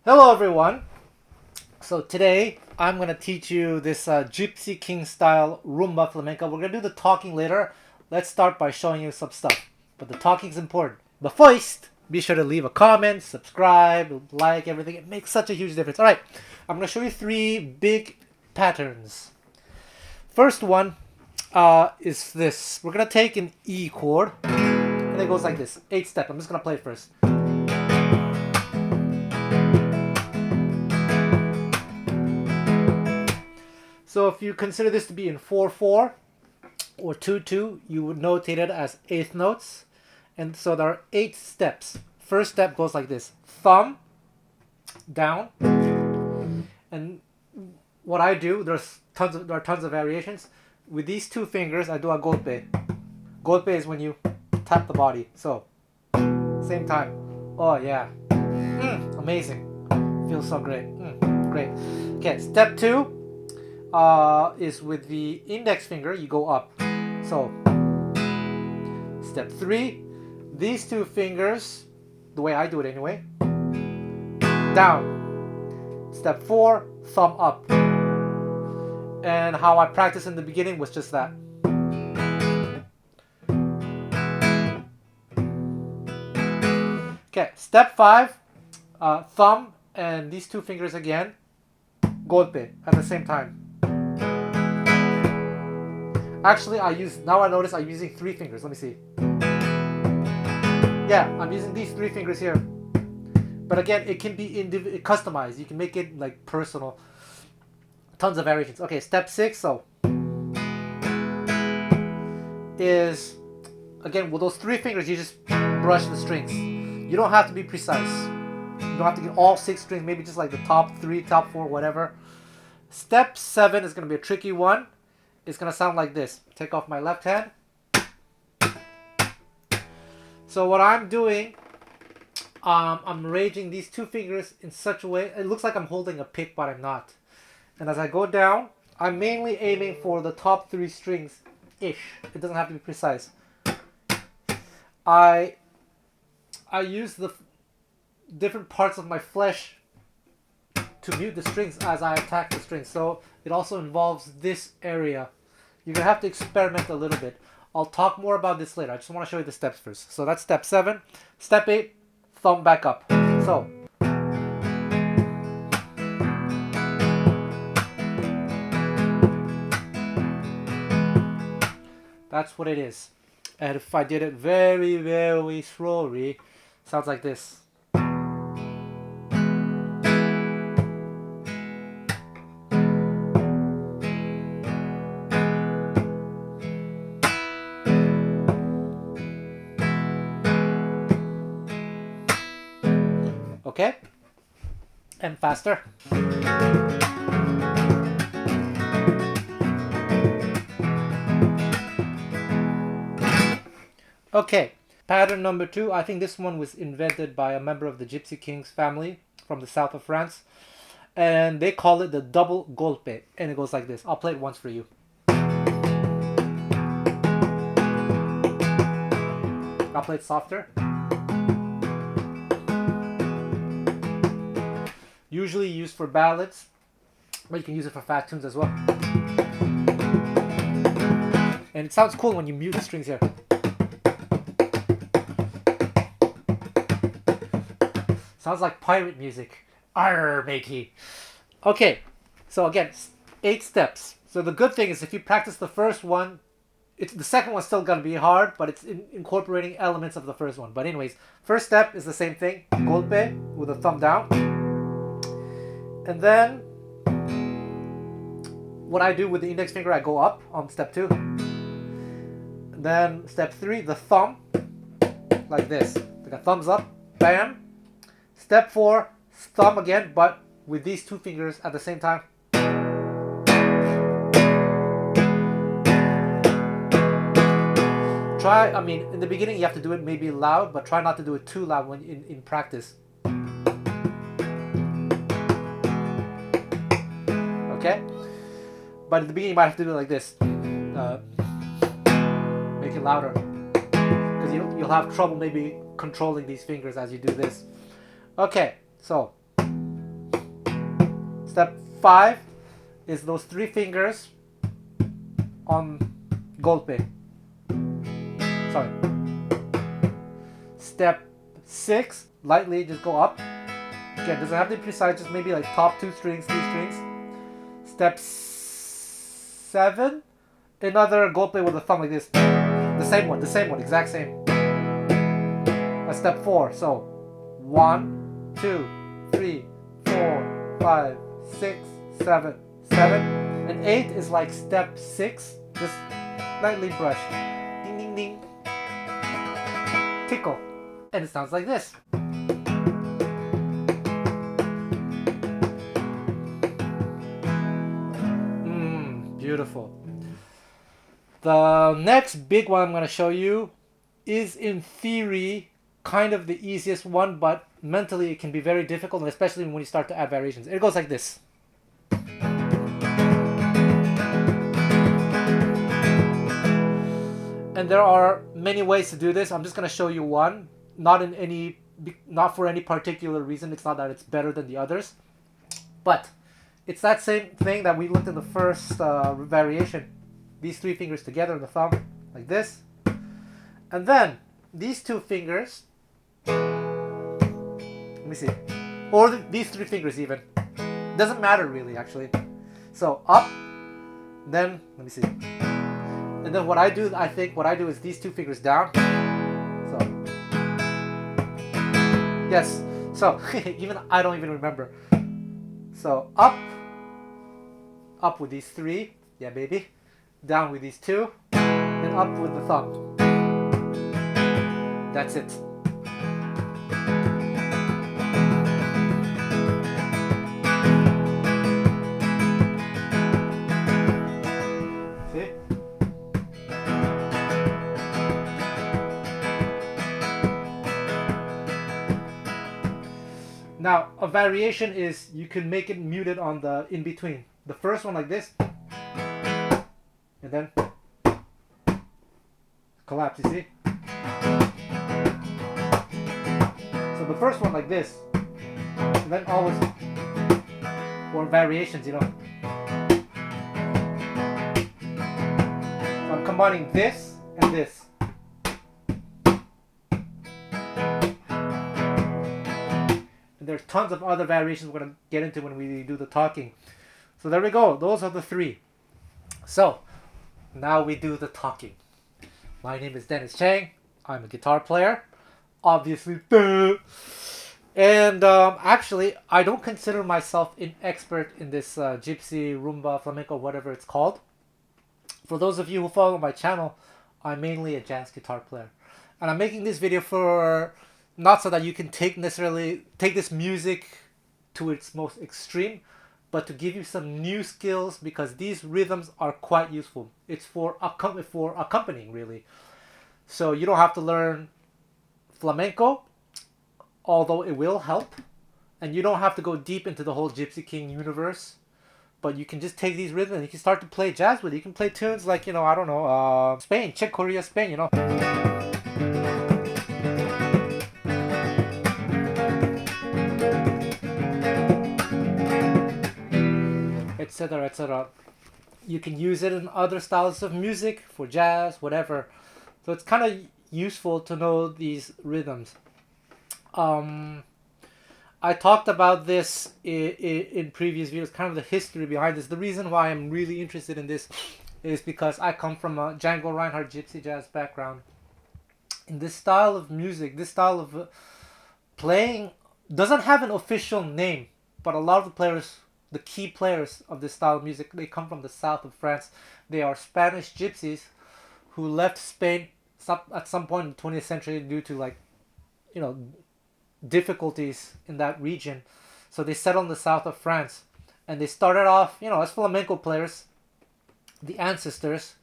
Hello everyone. So today I'm going to teach you this Gypsy King style Rumba flamenco. We're going to do the talking later. Let's start by showing you some stuff. But the talking is important. But first, be sure to leave a comment, subscribe, like everything. It makes such a huge difference. Alright, I'm going to show you 3 big patterns. First one is this. We're going to take an E chord. And it goes like this. 8 step. I'm just going to play it first. So if you consider this to be in 4/4 or 2/2, you would notate it as 8th notes. And so there are 8 steps. First step goes like this. Thumb, down. And what I do, there are tons of variations. With these 2 fingers, I do a golpe. Golpe is when you tap the body. So, same time. Oh yeah. Amazing. Feels so great. Great. Okay, step 2. Is with the index finger, you go up. So, step 3, these 2 fingers, the way I do it anyway, down. Step 4, thumb up. And how I practiced in the beginning was just that. Okay, step 5, thumb and these 2 fingers again, golpe at the same time. Actually, now I notice I'm using 3 fingers. Let me see. Yeah, I'm using these 3 fingers here. But again, it can be customized. You can make it like personal. Tons of variations. Okay, step 6. So is again with those 3 fingers, you just brush the strings. You don't have to be precise. You don't have to get all 6 strings. Maybe just like the top 3, top 4, whatever. Step 7 is going to be a tricky one. It's going to sound like this. Take off my left hand. So what I'm doing, I'm arranging these 2 fingers in such a way, it looks like I'm holding a pick, but I'm not. And as I go down, I'm mainly aiming for the top 3 strings-ish. It doesn't have to be precise. I use the different parts of my flesh to mute the strings as I attack the strings. So it also involves this area. You're going to have to experiment a little bit. I'll talk more about this later. I just want to show you the steps first. So that's step 7. Step 8, thumb back up. So that's what it is. And if I did it very, very slowly, sounds like this. Okay? And faster. Okay, pattern number 2. I think this one was invented by a member of the Gypsy Kings family from the south of France. And they call it the double golpe. And it goes like this. I'll play it once for you. I'll play it softer. Usually used for ballads, but you can use it for fast tunes as well. And it sounds cool when you mute the strings here. Sounds like pirate music. Arr, matey. Okay, so again, 8 steps. So the good thing is if you practice the first one, the second one's still gonna be hard, but it's incorporating elements of the first one. But anyways, first step is the same thing. Golpe with a thumb down. And then what I do with the index finger, I go up on step 2. Then step 3, the thumb, like this, like a thumbs up, bam. Step 4, thumb again, but with these 2 fingers at the same time. Try, I mean, in the beginning you have to do it maybe loud, but try not to do it too loud when in practice. Okay? But in the beginning you might have to do it like this. Make it louder. Because you'll have trouble maybe controlling these fingers as you do this. Okay, so step 5 is those 3 fingers on golpe. Sorry. Step 6, lightly just go up. Again, doesn't have to be precise, just maybe like top 2 strings, 3 strings. Step 7, another golpe with a thumb like this. The same one, exact same. Step 4, so 1, 2, 3, 4, 5, 6, 7, 7. And 8 is like step 6, just lightly brush. Ding, ding, ding. Tickle. And it sounds like this. Beautiful. The next big one I'm going to show you is in theory kind of the easiest one, but mentally it can be very difficult, and especially when you start to add variations. It goes like this. And there are many ways to do this. I'm just going to show you one, not for any particular reason. It's not that it's better than the others, but it's that same thing that we looked in the first variation. These 3 fingers together in the thumb, like this. And then these 2 fingers, let me see, or these 3 fingers even. Doesn't matter really, actually. So up, then, let me see. And then what I do is these 2 fingers down. So, yes. So, even I don't even remember. So up with these 3, yeah baby, down with these 2, and up with the thumb. That's it. See? Now, a variation is you can make it muted on the in-between. The first one like this, and then collapse, you see? So the first one like this, and then always, or variations, you know. So I'm combining this and this. There's tons of other variations we're going to get into when we do the talking. So there we go. Those are the 3. So now we do the talking. My name is Dennis Chang. I'm a guitar player. Obviously. And actually, I don't consider myself an expert in this Gypsy, Rumba, Flamenco, whatever it's called. For those of you who follow my channel, I'm mainly a jazz guitar player. And I'm making this video for... not so that you can take this music to its most extreme, but to give you some new skills, because these rhythms are quite useful. It's for accompanying, really. So you don't have to learn flamenco, although it will help. And you don't have to go deep into the whole Gypsy King universe. But you can just take these rhythms and you can start to play jazz with it. You can play tunes like, you know, I don't know, Spain, Czech Korea, Spain, you know. Etc., etc. You can use it in other styles of music, for jazz, whatever. So it's kind of useful to know these rhythms. I talked about this in previous videos, kind of the history behind this. The reason why I'm really interested in this is because I come from a Django Reinhardt Gypsy jazz background. And this style of music, this style of playing doesn't have an official name, but a lot of the players, the key players of this style of music, they come from the south of France. They are Spanish gypsies who left Spain at some point in the 20th century due to like, you know, difficulties in that region. So they settled in the south of France, and they started off, you know, as flamenco players, the ancestors,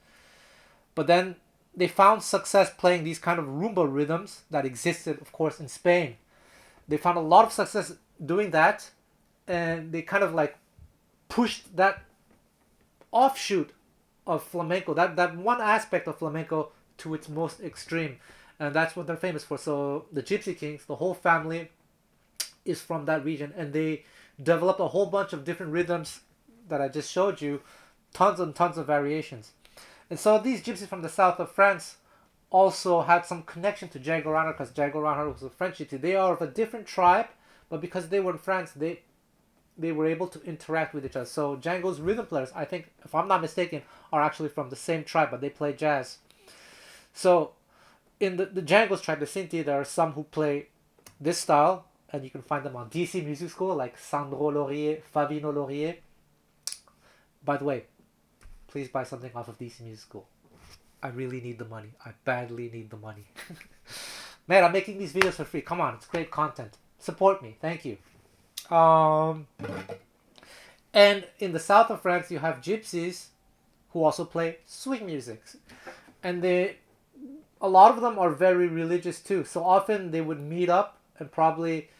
but then they found success playing these kind of rumba rhythms that existed, of course, in Spain. They found a lot of success doing that, and they kind of like pushed that offshoot of flamenco, that one aspect of flamenco, to its most extreme, and that's what they're famous for. So the Gypsy Kings, the whole family is from that region, and they developed a whole bunch of different rhythms that I just showed you, tons and tons of variations. And so these gypsies from the south of France also had some connection to Django Reinhardt, because Django Reinhardt was a French gypsy. They are of a different tribe, but because they were in France, they were able to interact with each other. So Django's rhythm players, I think, if I'm not mistaken, are actually from the same tribe, but they play jazz. So in the Django's tribe, the Sinti, there are some who play this style, and you can find them on DC Music School, like Sandro Laurier, Favino Laurier. By the way, please buy something off of DC Music School. I really need the money. I badly need the money. Man, I'm making these videos for free. Come on, it's great content. Support me. Thank you. And in the south of France, you have gypsies who also play swing music. And a lot of them are very religious too. So often they would meet up and probably,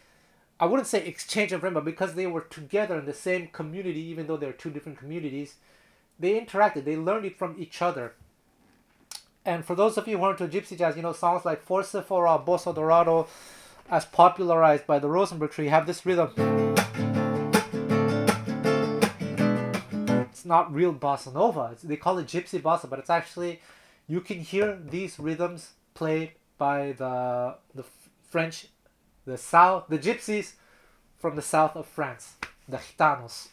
I wouldn't say exchange of Rumba, because they were together in the same community, even though they're two different communities. They interacted. They learned it from each other. And for those of you who are into gypsy jazz, you know, songs like Forse Fora, Bosso Dorado, as popularized by the Rosenberg Tree, have this rhythm. It's not real bossa nova. They call it gypsy bossa, but it's actually, you can hear these rhythms played by the French, the gypsies from the south of France, the Gitanos.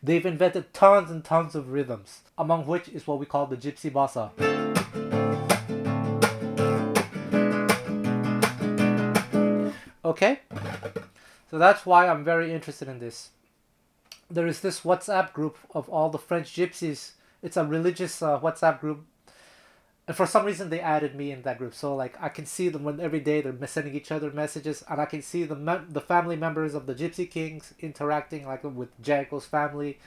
They've invented tons and tons of rhythms, among which is what we call the gypsy bossa. Okay? So that's why I'm very interested in this. There is this WhatsApp group of all the French gypsies. It's a religious WhatsApp group. And for some reason they added me in that group. So like I can see them when every day they're sending each other messages, and I can see the family members of the Gypsy Kings interacting like with Django's family.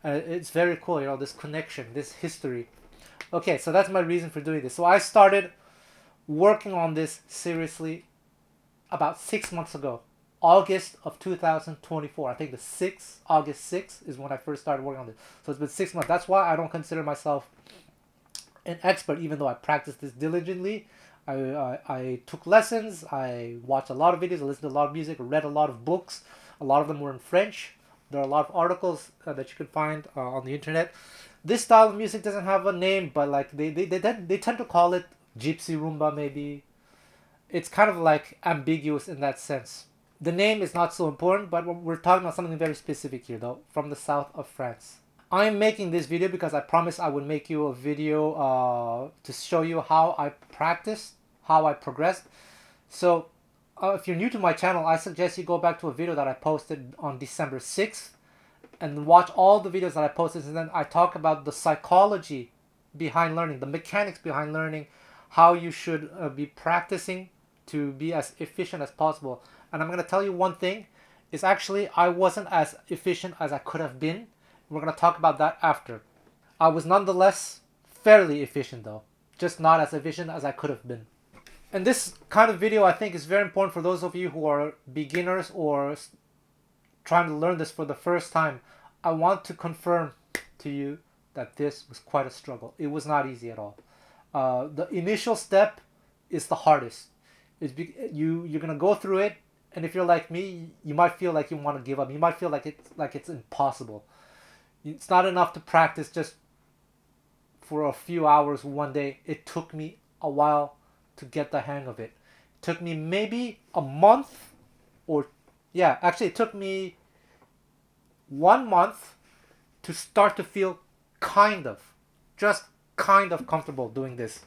It's very cool, you know, this connection, this history. Okay, so that's my reason for doing this. So I started working on this seriously about 6 months ago. August of 2024. I think August 6th is when I first started working on this. So it's been 6 months. That's why I don't consider myself an expert, even though I practiced this diligently. I took lessons, I watched a lot of videos, I listened to a lot of music, I read a lot of books. A lot of them were in French. There are a lot of articles that you can find on the internet. This style of music doesn't have a name, but like they tend to call it Gypsy Rumba maybe. It's kind of like ambiguous in that sense. The name is not so important, but we're talking about something very specific here though, from the south of France. I'm making this video because I promised I would make you a video to show you how I practiced, how I progressed. So if you're new to my channel, I suggest you go back to a video that I posted on December 6th and watch all the videos that I posted, and then I talk about the psychology behind learning, the mechanics behind learning, how you should be practicing to be as efficient as possible. And I'm going to tell you one thing, is actually I wasn't as efficient as I could have been. We're going to talk about that after. I was nonetheless fairly efficient though, just not as efficient as I could have been. And this kind of video I think is very important for those of you who are beginners or trying to learn this for the first time. I want to confirm to you that this was quite a struggle. It was not easy at all. The initial step is the hardest. You're going to go through it, and if you're like me, you might feel like you want to give up. You might feel like it's impossible. It's not enough to practice just for a few hours one day. It took me a while to get the hang of it. It took me maybe a month it took me 1 month to start to feel just kind of comfortable doing this.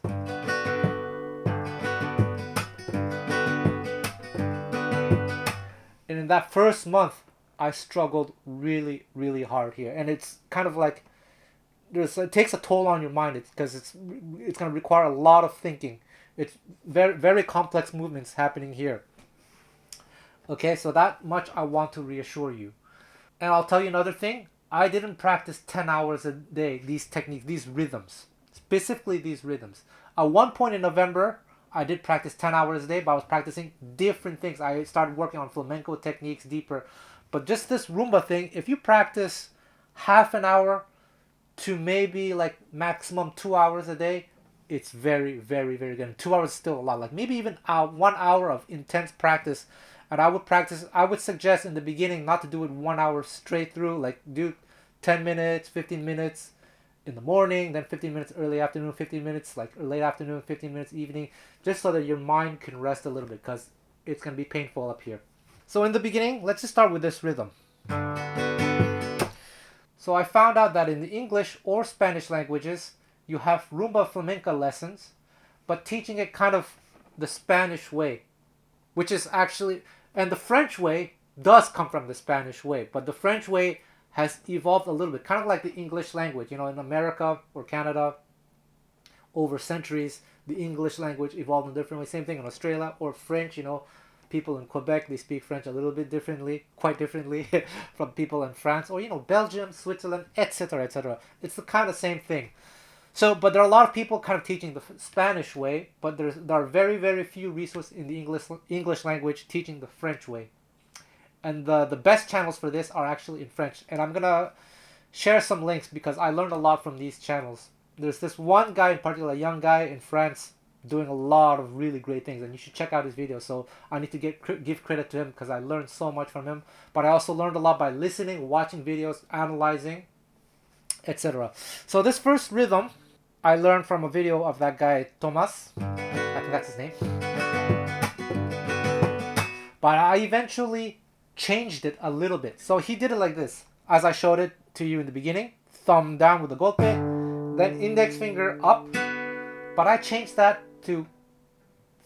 And in that first month, I struggled really, really hard here. And it's kind of like it takes a toll on your mind because it's going to require a lot of thinking. It's very, very complex movements happening here. Okay, so that much I want to reassure you. And I'll tell you another thing. I didn't practice 10 hours a day, these techniques, these rhythms. Specifically these rhythms. At one point in November, I did practice 10 hours a day, but I was practicing different things. I started working on flamenco techniques deeper. But just this Rumba thing, if you practice half an hour to maybe like maximum 2 hours a day, it's very, very, very good. And 2 hours is still a lot. Like maybe even 1 hour of intense practice. And I would suggest in the beginning not to do it 1 hour straight through. Like do 10 minutes, 15 minutes in the morning, then 15 minutes early afternoon, 15 minutes like late afternoon, 15 minutes evening, just so that your mind can rest a little bit because it's going to be painful up here. So in the beginning, let's just start with this rhythm. So I found out that in the English or Spanish languages, you have Rumba flamenco lessons, but teaching it kind of the Spanish way, which is actually, and the French way does come from the Spanish way, but the French way has evolved a little bit, kind of like the English language. You know, in America or Canada, over centuries, the English language evolved in a different way. Same thing in Australia or French. You know, people in Quebec, they speak French a little bit differently, quite differently from people in France or, you know, Belgium, Switzerland, etc., etc. It's the kind of same thing. So, but there are a lot of people kind of teaching the Spanish way, but there are very, very few resources in the English language teaching the French way. And the best channels for this are actually in French. And I'm going to share some links because I learned a lot from these channels. There's this one guy in particular, a young guy in France, doing a lot of really great things. And you should check out his videos. So I need to give credit to him because I learned so much from him. But I also learned a lot by listening, watching videos, analyzing, etc. So this first rhythm, I learned from a video of that guy, Thomas. I think that's his name. But I eventually changed it a little bit. So he did it like this, as I showed it to you in the beginning. Thumb down with the golpe, then index finger up. But I changed that to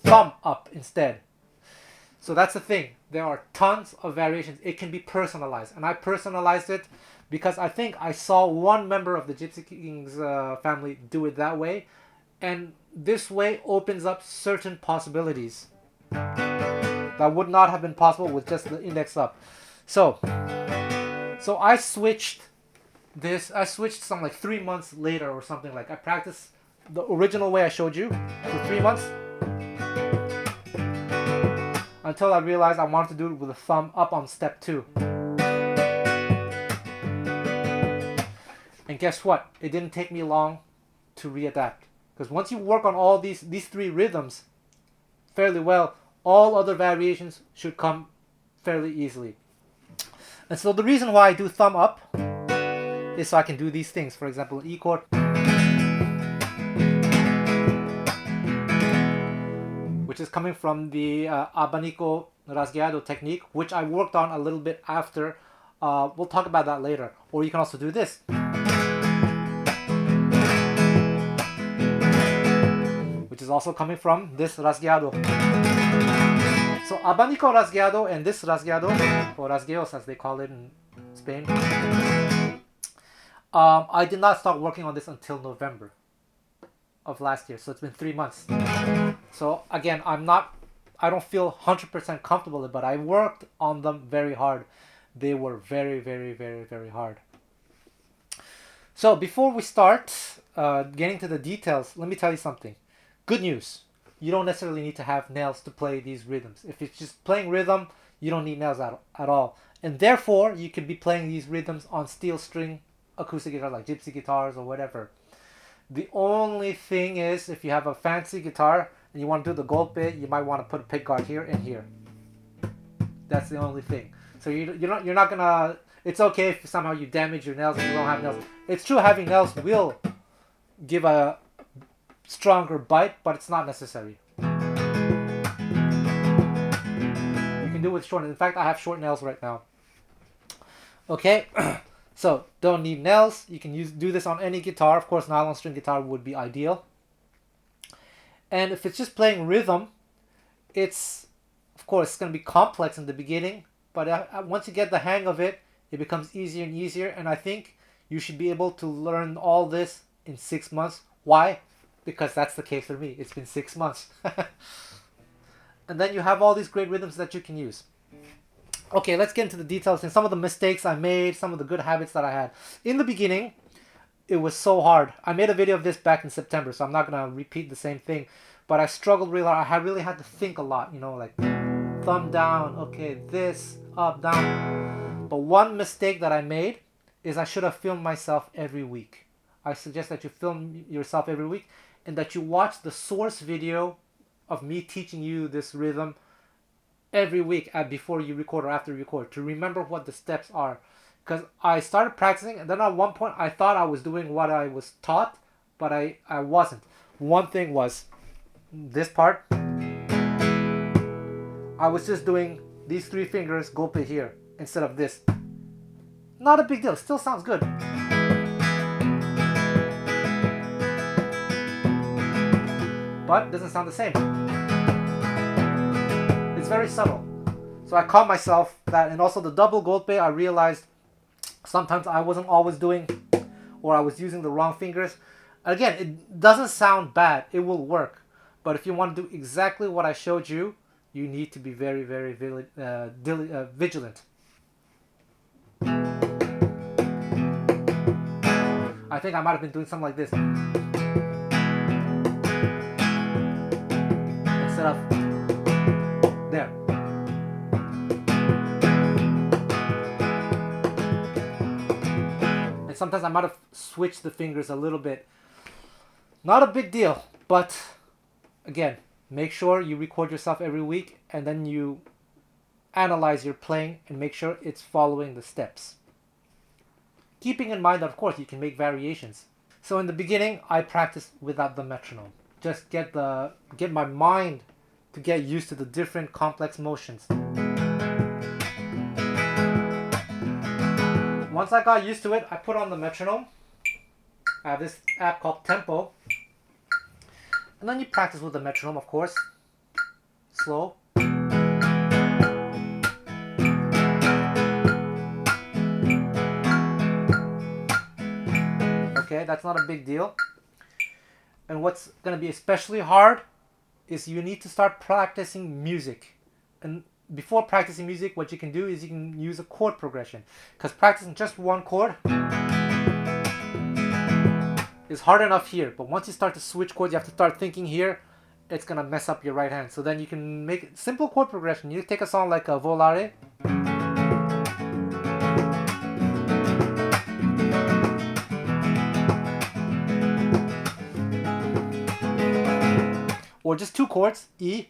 thumb up instead. So that's the thing. There are tons of variations. It can be personalized. And I personalized it because I think I saw one member of the Gypsy Kings family do it that way. And this way opens up certain possibilities that would not have been possible with just the index up. So I switched this. I switched some like 3 months later or something. Like I practiced the original way I showed you for 3 months until I realized I wanted to do it with a thumb up on step 2. And guess what? It didn't take me long to readapt. Because once you work on all these 3 rhythms fairly well, all other variations should come fairly easily. And so the reason why I do thumb up is so I can do these things. For example, E chord, which is coming from the abanico rasgado technique, which I worked on a little bit after. We'll talk about that later. Or you can also do this, which is also coming from this rasgado. So abanico rasgado and this rasgado, or rasgueos as they call it in Spain, I did not start working on this until November of last year. So it's been 3 months. So again, I don't feel 100% comfortable, but I worked on them very hard. They were very, very, very, very hard. So before we start getting to the details, let me tell you something. Good news. You don't necessarily need to have nails to play these rhythms. If it's just playing rhythm, you don't need nails at all. And therefore, you can be playing these rhythms on steel string acoustic guitar like Gypsy guitars or whatever. The only thing is, if you have a fancy guitar and you want to do the golpe, you might want to put a pick guard here and here. That's the only thing. So you're not gonna. It's okay if somehow you damage your nails and you don't have nails. It's true having nails will give a stronger bite, but it's not necessary. You can do it with short. In fact, I have short nails right now. Okay, so don't need nails. You can do this on any guitar. Of course, nylon string guitar would be ideal. And if it's just playing rhythm, it's going to be complex in the beginning, but once you get the hang of it, it becomes easier and easier. And I think you should be able to learn all this in 6 months. Why? Because that's the case for me. It's been 6 months. And then you have all these great rhythms that you can use. Okay, let's get into the details and some of the mistakes I made, some of the good habits that I had. In the beginning, it was so hard. I made a video of this back in September, so I'm not going to repeat the same thing. But I struggled really hard. I really had to think a lot, you know, like thumb down, okay, this, up, down. But one mistake that I made is I should have filmed myself every week. I suggest that you film yourself every week and that you watch the source video of me teaching you this rhythm every week before you record or after you record to remember what the steps are. Because I started practicing and then at one point I thought I was doing what I was taught, but I wasn't. One thing was this part. I was just doing these 3 fingers golpe here instead of this. Not a big deal, still sounds good. But doesn't sound the same. It's very subtle. So I caught myself that, and also the double golpe, I realized sometimes I wasn't always doing, or I was using the wrong fingers. Again, it doesn't sound bad, it will work. But if you want to do exactly what I showed you, you need to be very, very vigilant. I think I might have been doing something like this. Instead of there. And sometimes I might have switched the fingers a little bit. Not a big deal, but again, make sure you record yourself every week and then you analyze your playing and make sure it's following the steps. Keeping in mind that, of course, you can make variations. So in the beginning, I practiced without the metronome. Just get my mind to get used to the different complex motions. Once I got used to it, I put on the metronome. I have this app called Tempo. And then you practice with the metronome, of course. Slow. Okay, that's not a big deal. And what's going to be especially hard is you need to start practicing music. And before practicing music, what you can do is you can use a chord progression. Because practicing just one chord is hard enough here. But once you start to switch chords, you have to start thinking here. It's going to mess up your right hand. So then you can make simple chord progression. You take a song like Volare. Or just 2 chords, E,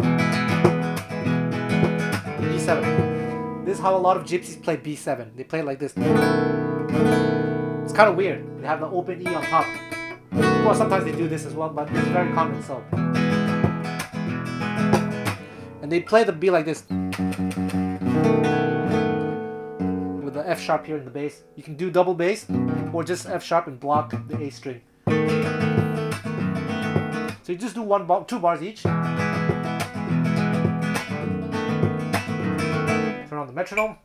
B7. This is how a lot of gypsies play B7. They play it like this. It's kind of weird. They have the open E on top. Well, sometimes they do this as well, but it's very common. So, and they play the B like this with the F sharp here in the bass. You can do double bass or just F sharp and block the A string. So you just do 2 bars each. Turn on the metronome.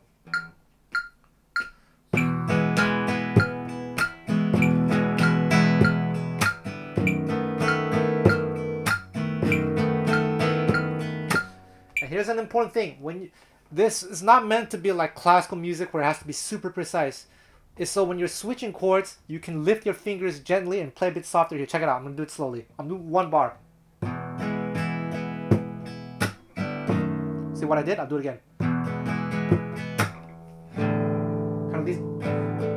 And here's an important thing. This is not meant to be like classical music where it has to be super precise. Is so when you're switching chords, you can lift your fingers gently and play a bit softer. Here, check it out. I'm going to do it slowly. I'm doing 1 bar. See what I did? I'll do it again. Kind of these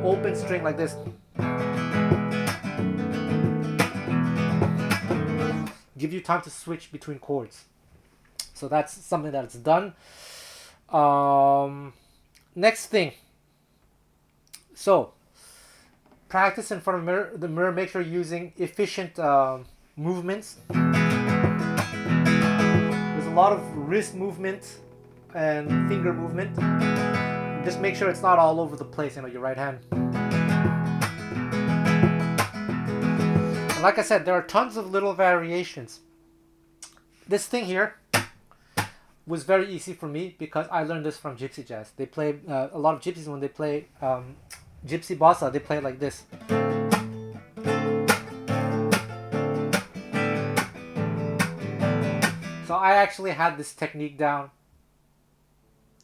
open string like this. Give you time to switch between chords. So that's something that's done. Next thing. So, practice in front of the mirror. Make sure you're using efficient movements. There's a lot of wrist movement and finger movement. Just make sure it's not all over the place, your right hand. And like I said, there are tons of little variations. This thing here was very easy for me because I learned this from Gypsy jazz. They play a lot of gypsies when they play Gypsy bossa, they play it like this. So I actually had this technique down.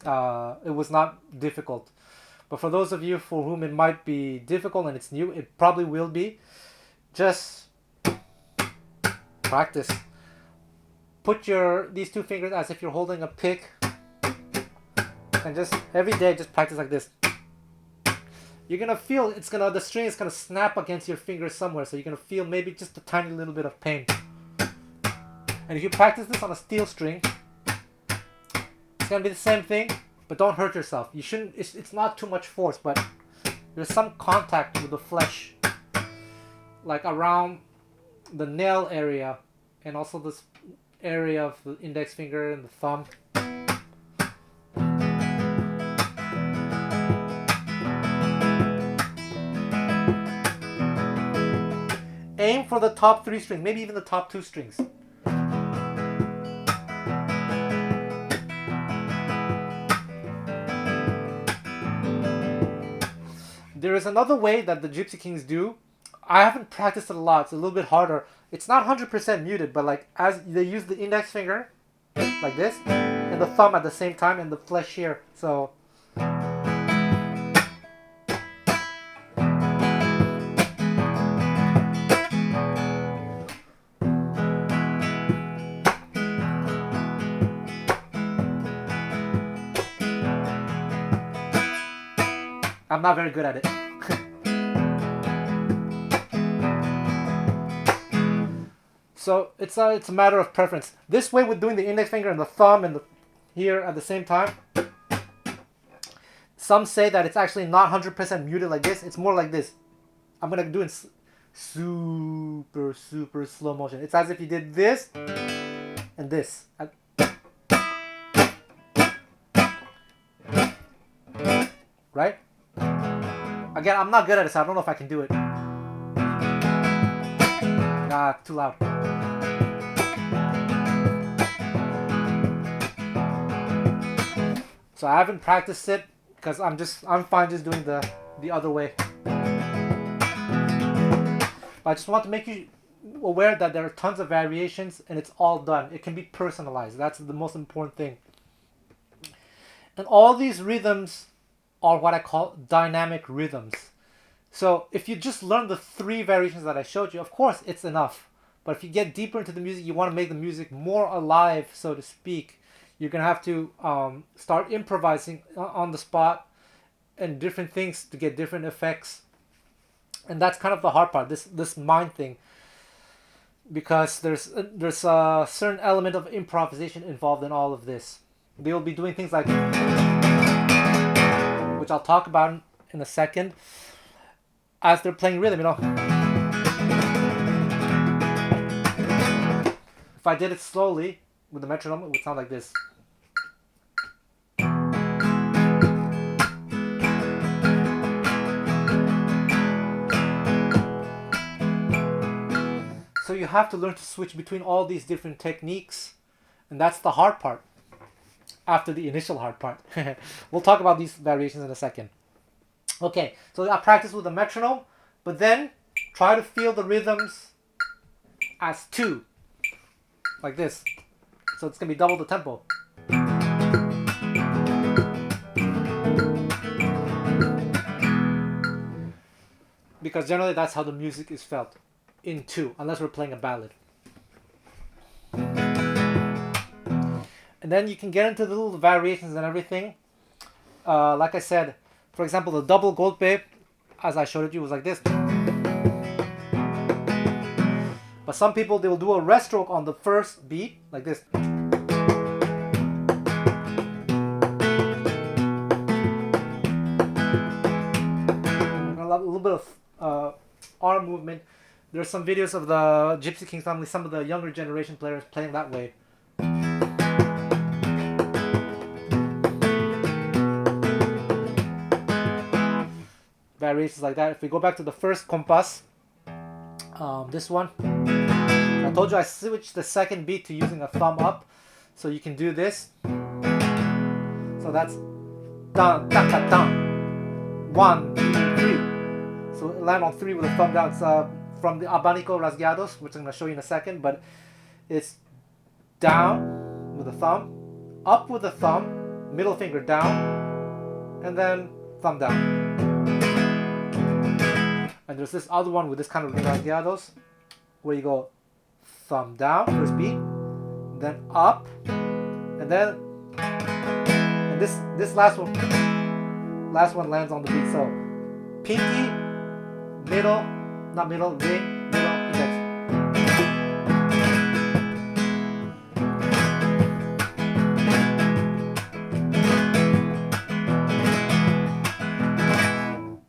It was not difficult. But for those of you for whom it might be difficult and it's new, it probably will be. Just practice. Put these two fingers as if you're holding a pick. And just every day just practice like this. You're gonna feel the string is gonna snap against your fingers somewhere, so you're gonna feel maybe just a tiny little bit of pain. And if you practice this on a steel string, it's gonna be the same thing, but don't hurt yourself. You shouldn't. It's not too much force, but there's some contact with the flesh, like around the nail area, and also this area of the index finger and the thumb. Aim for the top 3 strings, maybe even the top 2 strings. There is another way that the Gypsy Kings do. I haven't practiced it a lot. It's a little bit harder. It's not 100% muted, but like as they use the index finger like this and the thumb at the same time and the flesh here. So I'm not very good at it. So it's a matter of preference. This way with doing the index finger and the thumb and the here at the same time, some say that it's actually not 100% muted like this. It's more like this. I'm going to do it in super, super slow motion. It's as if you did this and this. Right? Again, I'm not good at it, so I don't know if I can do it. Nah, too loud. So I haven't practiced it because I'm fine just doing the other way. But I just want to make you aware that there are tons of variations and it's all done. It can be personalized. That's the most important thing. And all these rhythms are what I call dynamic rhythms. So if you just learn the 3 variations that I showed you, of course it's enough. But if you get deeper into the music, you want to make the music more alive, so to speak, you're going to have to start improvising on the spot and different things to get different effects. And that's kind of the hard part, this mind thing. Because there's a certain element of improvisation involved in all of this. They'll be doing things like, which I'll talk about in a second, as they're playing rhythm, you know. If I did it slowly with the metronome, it would sound like this. So you have to learn to switch between all these different techniques, and that's the hard part. After the initial hard part. We'll talk about these variations in a second. Okay, so I practice with the metronome, but then try to feel the rhythms as 2. Like this. So it's going to be double the tempo. Because generally that's how the music is felt. In 2, unless we're playing a ballad. And then you can get into the little variations and everything. Like I said, for example, the double golpe, as I showed you, was like this. But some people, they will do a rest stroke on the first beat, like this. A little bit of arm movement. There's some videos of the Gypsy Kings family, some of the younger generation players playing that way. Variations like that. If we go back to the first compás, this one, I told you I switched the second beat to using a thumb up, so you can do this. So that's dun, dun, dun, dun. 1, 2, 3. So land on 3 with a thumb down. It's from the Abanico Rasgados, which I'm going to show you in a second, but it's down with a thumb, up with a thumb, middle finger down, and then thumb down. And there's this other one with this kind of rasgados, where you go thumb down, first beat, then up, and then this last one lands on the beat. So pinky, middle, not middle, ring, middle, index.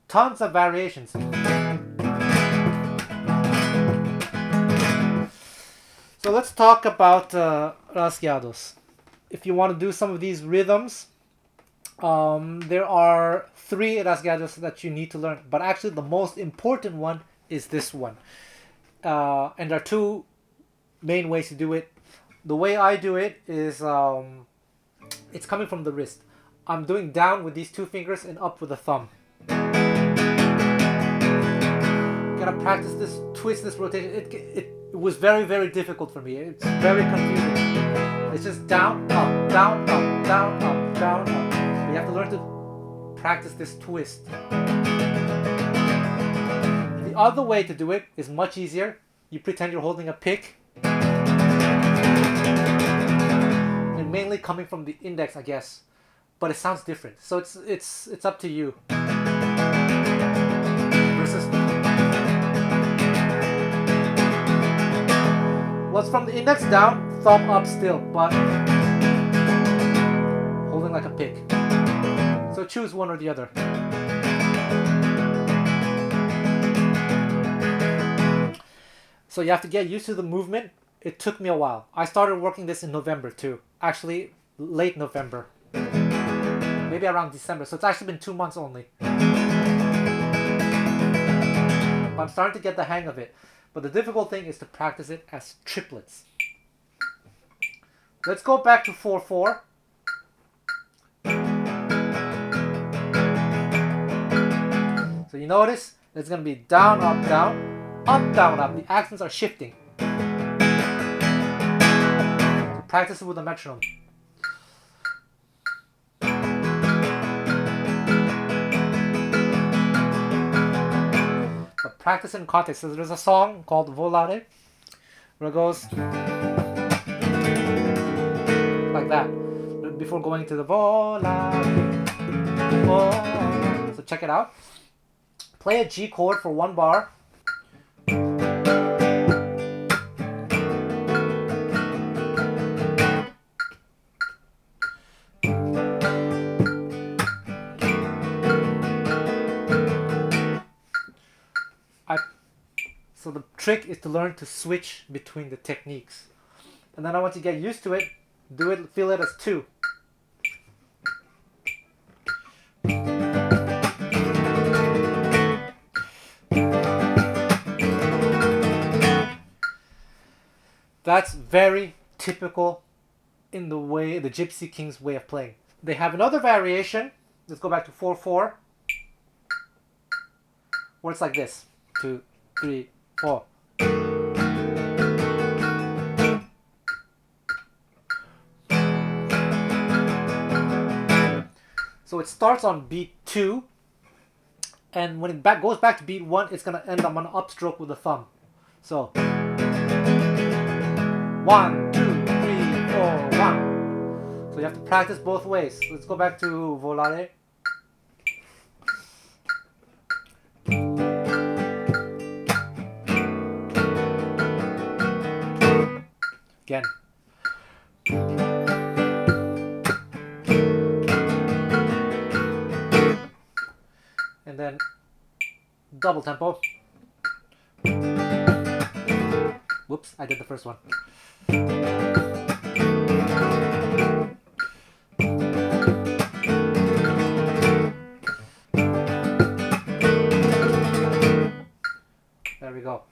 Tons of variations. So let's talk about rasgados. If you want to do some of these rhythms, there are 3 rasgados that you need to learn, but actually the most important one is this one. And there are 2 main ways to do it. The way I do it is it's coming from the wrist. I'm doing down with these 2 fingers and up with the thumb. Gotta practice this, twist this rotation. It was very, very difficult for me. It's very confusing. It's just down, up, down, up, down, up, down, up. You have to learn to practice this twist. The other way to do it is much easier. You pretend you're holding a pick. And mainly coming from the index, I guess. But it sounds different. So it's up to you. Versus what's from the index down, thumb up still, but holding like a pick. So choose one or the other. So you have to get used to the movement. It took me a while. I started working this in November too. Actually, late November. Maybe around December. So it's actually been 2 months only. But I'm starting to get the hang of it. But the difficult thing is to practice it as triplets. Let's go back to 4/4. So you notice it's going to be down, up, down, up, down, up. The accents are shifting. So practice it with a metronome. But practice in context. So there's a song called Volare where it goes like that before going to the volare. Oh. So check it out. Play a G chord for 1 bar. So the trick is to learn to switch between the techniques. And then once you get used to it, do it, feel it as 2. That's very typical in the way the Gypsy Kings way of playing. They have another variation. Let's go back to 4/4, where it's like this: 2, 3, 4. So it starts on beat 2, and when it goes back to beat 1, it's gonna end on an upstroke with the thumb. So 1, 2, 3, 4, 1. So you have to practice both ways. Let's go back to volare. Again. And then double tempo. Whoops, I did the first one. There we go.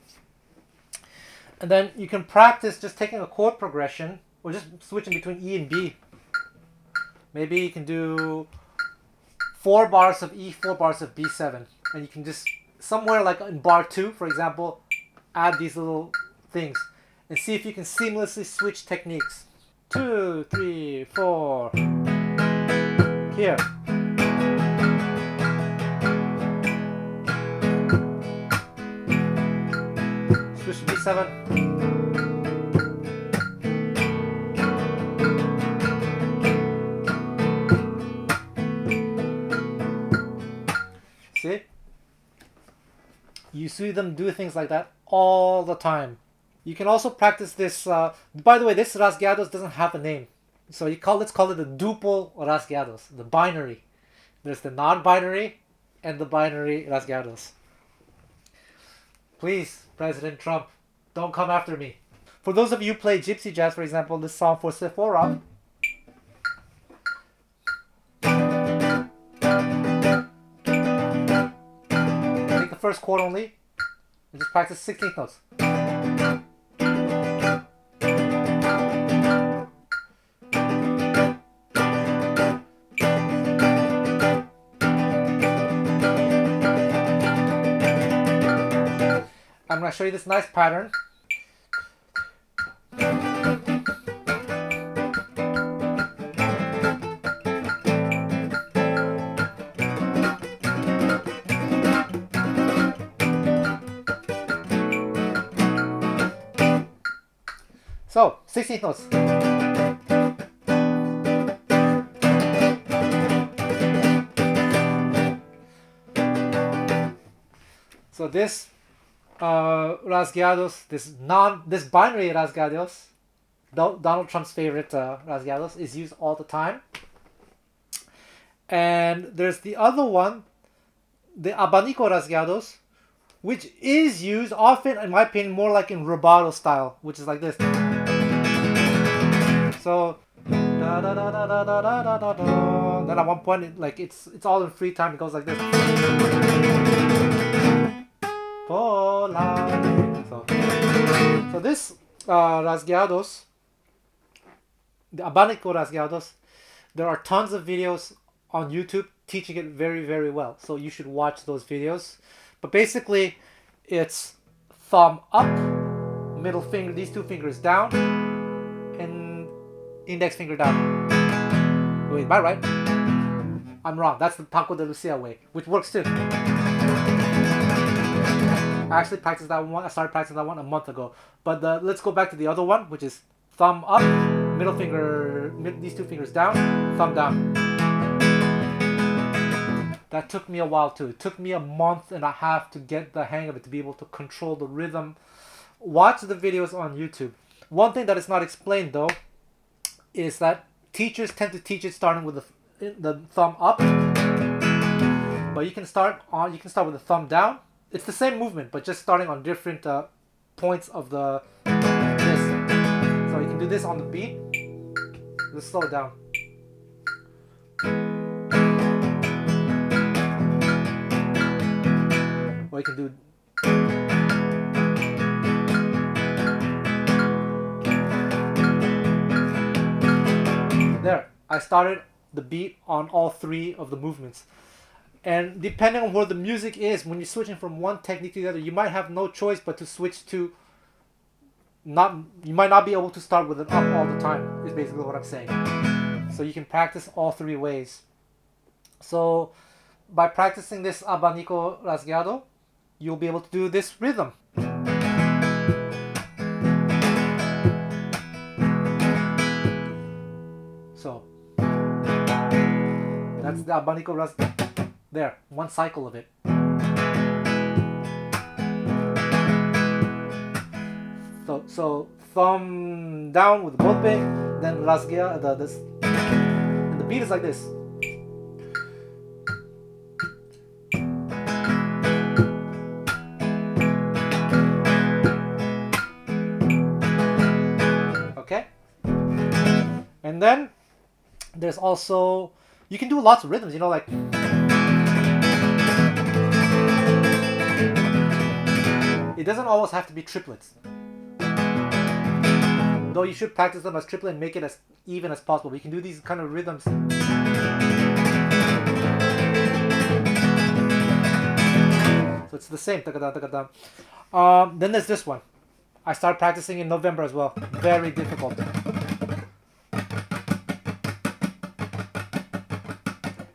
And then you can practice just taking a chord progression or just switching between E and B. Maybe you can do 4 bars of E, 4 bars of B7, and you can just somewhere like in bar 2, for example, add these little things and see if you can seamlessly switch techniques. 2, 3, 4. Here. Switch to B7. See? You see them do things like that all the time. You can also practice this. By the way, this rasgados doesn't have a name. So let's call it the duple rasgados, the binary. There's the non-binary and the binary rasgados. Please, President Trump, don't come after me. For those of you who play Gypsy jazz, for example, this song for Sephora. Take the first chord only and just practice 16th notes. I'm going to show you this nice pattern. So, 16th notes. So this rasgados, this binary rasgados, Donald Trump's favorite rasgados, is used all the time. And there's the other one, the abanico rasgados, which is used often, in my opinion, more like in rubato style, which is like this. So da da da da da da da da da. Then at one point, it's all in free time. It goes like this. So this rasgados, the abanico rasgados, there are tons of videos on YouTube teaching it very, very well. So you should watch those videos. But basically, it's thumb up, middle finger, these two fingers down, and index finger down. Wait, am I right? I'm wrong. That's the Paco de Lucia way, which works too. I actually practiced that one. I started practicing that one a month ago. But let's go back to the other one, which is thumb up, middle finger, these two fingers down, thumb down. That took me a while too. It took me a month and a half to get the hang of it, to be able to control the rhythm. Watch the videos on YouTube. One thing that is not explained though is that teachers tend to teach it starting with the thumb up, but you can start with the thumb down. It's the same movement, but just starting on different points of this. So you can do this on the beat. Let's slow it down. Or you can do. There, I started the beat on all three of the movements. And depending on where the music is, when you're switching from one technique to the other, you might have no choice but to switch to you might not be able to start with an up all the time, is basically what I'm saying. So you can practice all three ways. So by practicing this abanico rasgado, you'll be able to do this rhythm. So that's the abanico rasgado. There, one cycle of it. So thumb down with the golpe, then rasguea, this, and the beat is like this. Okay? And then there's also, you can do lots of rhythms, like it doesn't always have to be triplets. Though you should practice them as triplet and make it as even as possible. You can do these kind of rhythms. So So it's the same. Then there's this one. I started practicing in November as well. Very difficult.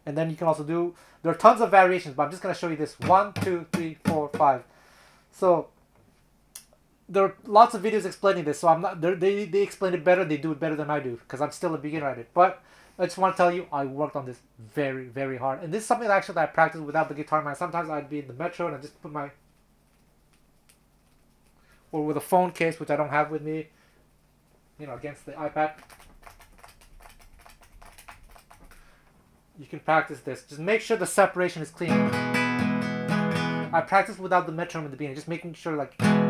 And then you can also do, there are tons of variations, but I'm just going to show you this. 1, 2, 3, 4, 5. So there are lots of videos explaining this. So I'm not, they explain it better. They do it better than I do because I'm still a beginner at it. But I just want to tell you, I worked on this very, very hard. And this is something that actually I practiced without the guitar, man. Sometimes I'd be in the metro and I just put my, or with a phone case, which I don't have with me, you know, against the iPad. You can practice this. Just make sure the separation is clean. I practiced without the metronome in the beginning, just making sure like. Then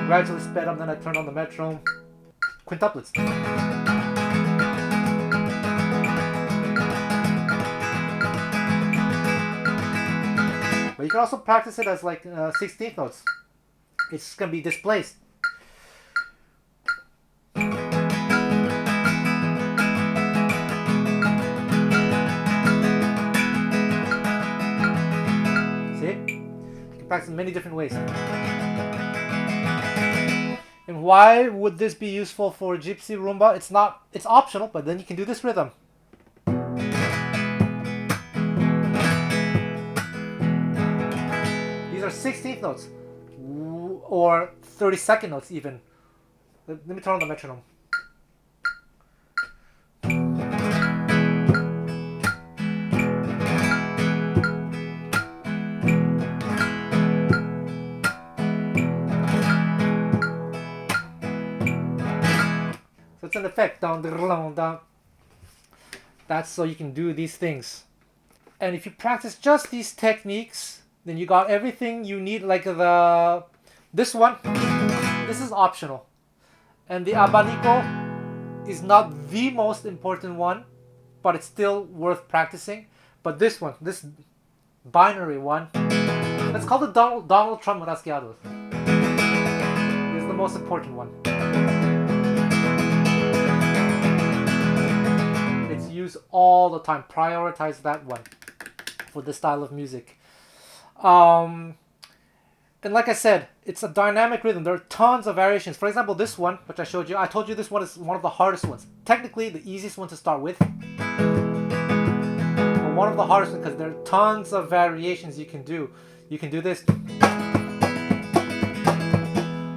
gradually sped up, then I turned on the metronome. Quintuplets. But you can also practice it as like 16th notes. It's going to be displaced. Practice in many different ways. And why would this be useful for Gypsy Rumba? It's optional, but then you can do this rhythm. These are 16th notes or 32nd notes even. Let me turn on the metronome. It's an effect, down, down. That's so you can do these things. And if you practice just these techniques, then you got everything you need. Like this one, this is optional. And the abanico is not the most important one, but it's still worth practicing. But this one, this binary one, let's call it Donald Trump rasgados. Is the most important one. Use all the time. Prioritize that one for this style of music. And like I said, it's a dynamic rhythm. There are tons of variations. For example, this one, which I showed you, I told you this one is one of the hardest ones. Technically, the easiest one to start with. But one of the hardest ones because there are tons of variations you can do. You can do this.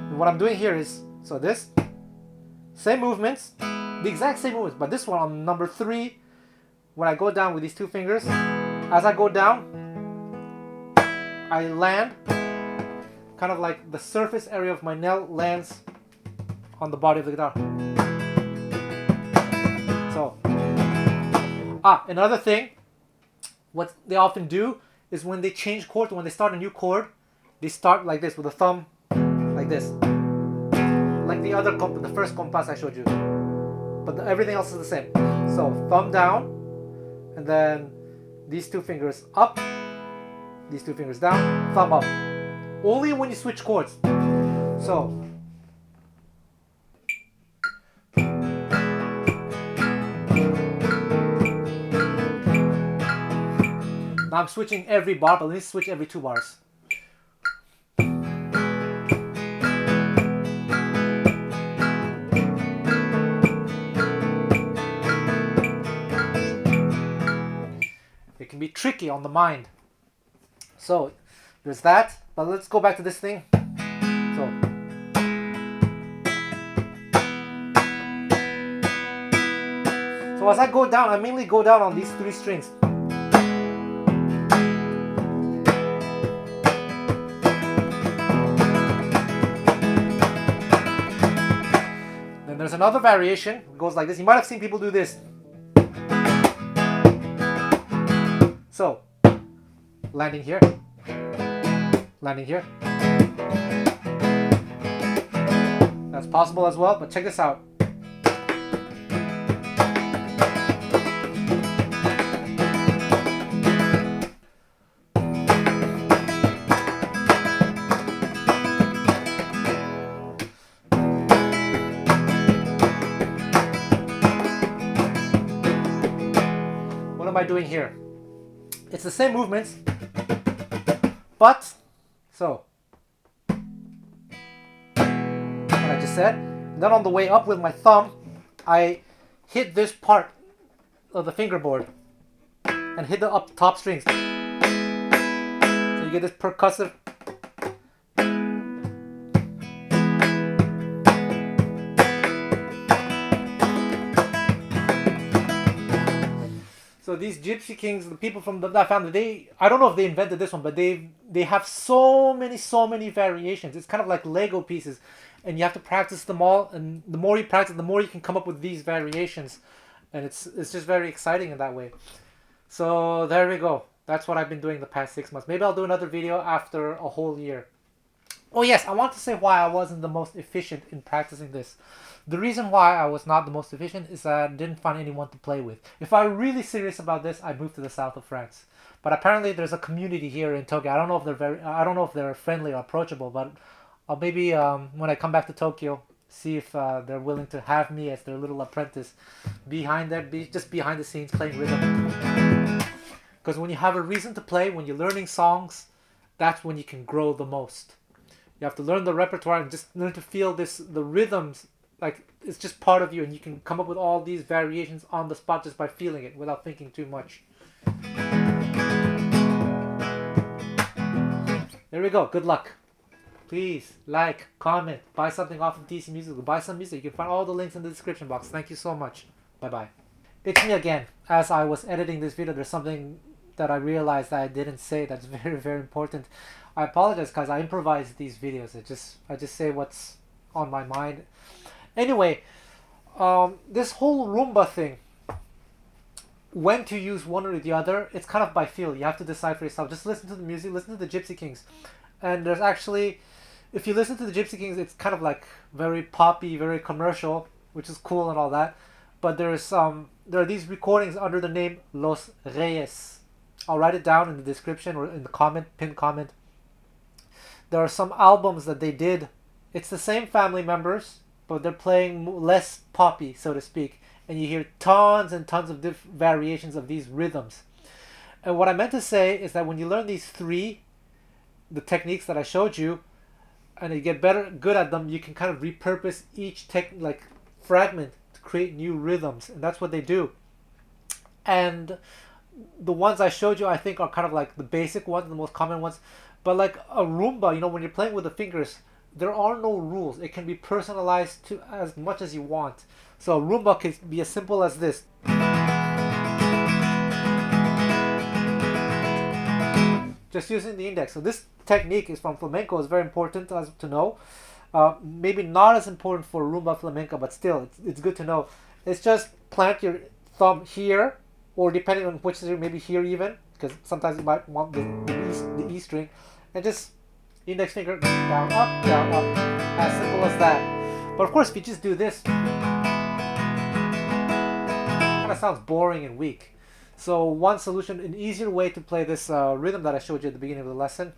And what I'm doing here is, so this, same movements, the exact same movements, but this one on number 3, when I go down with these 2 fingers, as I go down, I land, kind of like the surface area of my nail lands on the body of the guitar. So, another thing, what they often do is when they change chords, when they start a new chord, they start like this with the thumb, like this, like the first compass I showed you. But everything else is the same. So thumb down, and then these 2 fingers up, these 2 fingers down, thumb up. Only when you switch chords. So now I'm switching every bar, but let me switch every 2 bars. Be tricky on the mind. So there's that, but let's go back to this thing. So as I go down, I mainly go down on these 3 strings. Then there's another variation. It goes like this. You might have seen people do this. So, landing here, landing here. That's possible as well, but check this out. What am I doing here? It's the same movements, but so what I just said. And then on the way up with my thumb, I hit this part of the fingerboard and hit the up top strings. So you get this percussive. So these Gypsy Kings, the people from that family, I don't know if they invented this one, but they have so many variations. It's kind of like Lego pieces, and you have to practice them all. And the more you practice, the more you can come up with these variations, and it's just very exciting in that way. So there we go. That's what I've been doing the past 6 months. Maybe I'll do another video after a whole year. Oh yes, I want to say why I wasn't the most efficient in practicing this. The reason why I was not the most efficient is that I didn't find anyone to play with. If I were really serious about this, I'd move to the south of France. But apparently there's a community here in Tokyo. I don't know if they're friendly or approachable, but I'll maybe when I come back to Tokyo, see if they're willing to have me as their little apprentice just behind the scenes playing rhythm. Because when you have a reason to play, when you're learning songs, that's when you can grow the most. You have to learn the repertoire and just learn to feel the rhythms, like it's just part of you, and you can come up with all these variations on the spot just by feeling it without thinking too much. There we go. Good luck. Please like, comment, buy something off of DC Music, buy some music. You can find all the links in the description box. Thank you so much. Bye bye. It's me again. As I was editing this video, there's something that I realized that I didn't say that's very important. I apologize because I improvise these videos. I just say what's on my mind. Anyway, this whole Rumba thing, when to use one or the other, it's kind of by feel. You have to decide for yourself. Just listen to the music, listen to the Gypsy Kings. And there's actually, if you listen to the Gypsy Kings, it's kind of like very poppy, very commercial, which is cool and all that. But there are these recordings under the name Los Reyes. I'll write it down in the description or in the pinned comment. There are some albums that they did. It's the same family members, but they're playing less poppy, so to speak. And you hear tons and tons of different variations of these rhythms. And what I meant to say is that when you learn these three, the techniques that I showed you, and you get good at them, you can kind of repurpose each fragment to create new rhythms. And that's what they do. And the ones I showed you, I think, are kind of like the basic ones, the most common ones. But like a Rumba, when you're playing with the fingers, there are no rules. It can be personalized to as much as you want. So a Rumba can be as simple as this. Just using the index. So this technique is from flamenco. It's very important to know. Maybe not as important for Rumba flamenco, but still, it's good to know. It's just plant your thumb here, or depending on which string, maybe here even, because sometimes you might want the E string, and just index finger down, up, as simple as that. But of course, if you just do this, it kind of sounds boring and weak. So one solution, an easier way to play this rhythm that I showed you at the beginning of the lesson,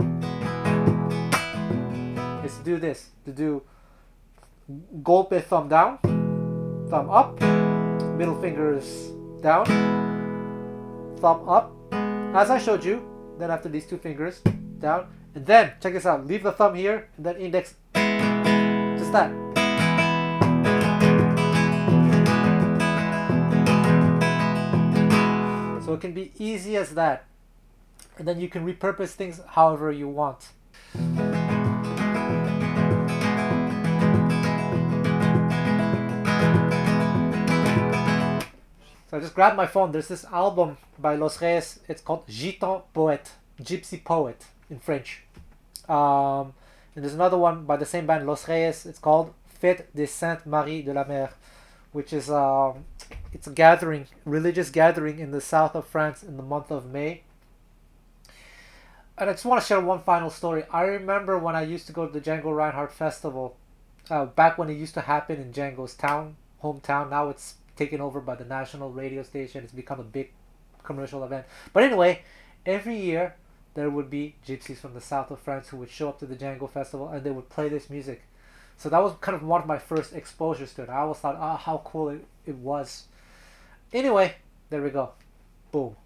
is to do this. To do golpe, thumb down, thumb up, middle fingers down, thumb up, as I showed you. Then after these two fingers, down, and then check this out. Leave the thumb here, and then index, just that. So it can be easy as that, and then you can repurpose things however you want. So I just grabbed my phone. There's this album by Los Reyes. It's called Gitan Poète, Gypsy Poet in French. And there's another one by the same band, Los Reyes. It's called Fête des Saintes Maries de la Mer, which is it's a gathering, religious gathering in the south of France in the month of May. And I just want to share one final story. I remember when I used to go to the Django Reinhardt Festival, back when it used to happen in Django's hometown. Now it's taken over by the national radio station. It's become a big commercial event. But anyway, every year there would be gypsies from the south of France who would show up to the Django Festival, and they would play this music. So that was kind of one of my first exposures to it. I always thought, how cool it was. Anyway, there we go. Boom.